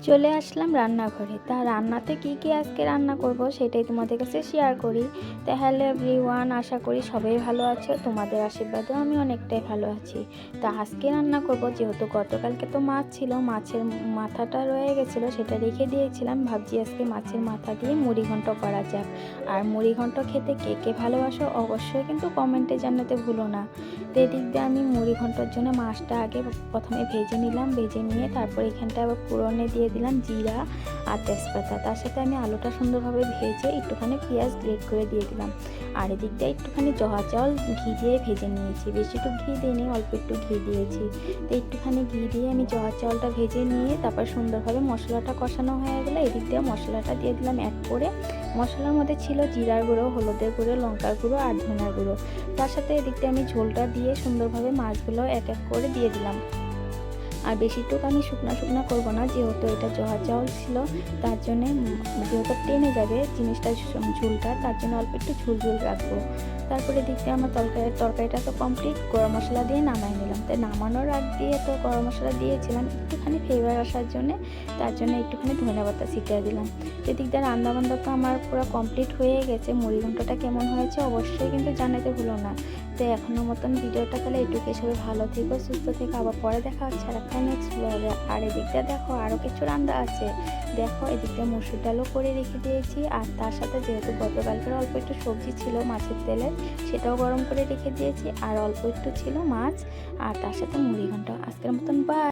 চলে আসলাম রান্নাঘরে। তা রান্নাতে কি আজকে রান্না করব সেটাই তোমাদের কাছে শেয়ার করি। তো হ্যালো এভরিওয়ান, আশা করি সবাই ভালো আছো। তোমাদের আশীর্বাদেও আমি অনেকটাই ভালো আছি। তা আজকে রান্না করব, যেহেতু গতকালকে তো মাছ ছিল, মাছের মাথাটা রয়ে গেছিলো, সেটা রেখে দিয়েছিলাম। ভাবছি আজকে মাছের মাথা দিয়ে মুড়ি ঘন্ট করা যাক। আর মুড়ি ঘন্ট খেতে কে কে ভালোবাসো অবশ্যই কিন্তু কমেন্টে জানাতে ভুলো না। তো এদিক দিয়ে আমি মুড়ি ঘন্টার জন্য মাছটা আগে প্রথমে ভেজে নিলাম। ভেজে নিয়ে তারপর এখানটা আবার ফোড়নে দিয়ে দিলাম জিরা আর তেজপাতা। তার সাথে আমি আলুটা সুন্দরভাবে ভেজে একটুখানি পেঁয়াজ গ্রেট করে দিয়ে দিলাম। আর এদিক দিয়ে একটুখানি জহা চাউল ঘি দিয়ে ভেজে নিয়েছি। বেশি একটু ঘি দিইনি, অল্প একটু ঘি দিয়েছি। তো একটুখানি ঘি দিয়ে আমি জহা চাউলটা ভেজে নিয়ে তারপর সুন্দরভাবে মশলাটা কষানো হয়ে গেলে এদিক দিয়ে মশলাটা দিয়ে দিলাম অ্যাড করে। মশলার মধ্যে ছিল জিরার গুঁড়ো, হলুদের গুঁড়ো, লঙ্কার গুঁড়ো আর ধনিয়ার গুঁড়ো। তার সাথে এদিক দিয়ে আমি ঝোলটা দিয়ে সুন্দরভাবে মাছগুলো এক এক করে দিয়ে দিলাম। আর বেশিটুকু আমি শুকনা করবো না, যেহেতু এটা জহা চাউল ছিল, তার জন্যে যেহেতু টেনে যাবে জিনিসটা ঝোলটা, তার জন্য অল্প একটু ঝোল রাখবো। তারপরে দেখতে আমার তরকারিটা তো কমপ্লিট, গরম মশলা দিয়ে নামাই নিলাম। তাই নামানোর আগ দিয়ে তো গরম মশলা দিয়েছিলাম একটুখানি ফ্লেভার আসার জন্যে, তার জন্য একটুখানি ধনিয়া পাতা ছিটিয়ে দিলাম। এদিক দিয়ে রান্নাবান্না তো আমার পুরো কমপ্লিট হয়ে গেছে। মুড়ি ঘন্টটা কেমন হয়েছে অবশ্যই কিন্তু জানাতে ভুলো না। তো এখনও মতন ভিডিওটা তাহলে এটুকু। সবাই ভালো থেকো, সুস্থ থেকো, আবার পরে দেখা হচ্ছে আর একটা নেক্সট ব্লগে। আর এদিকটা দেখো আরও কিছু রান্না আছে। দেখো এদিকটা মসুর ডালও করে রেখে দিয়েছি। আর তার সাথে যেহেতু গতকালকের অল্প একটু সবজি ছিল মাছের তেলের, সেটাও গরম করে রেখে দিয়েছি। আর অল্প একটু ছিল মাছ, আর তার সাথে মুড়ি ঘন্ট। আজকের মতন বাই।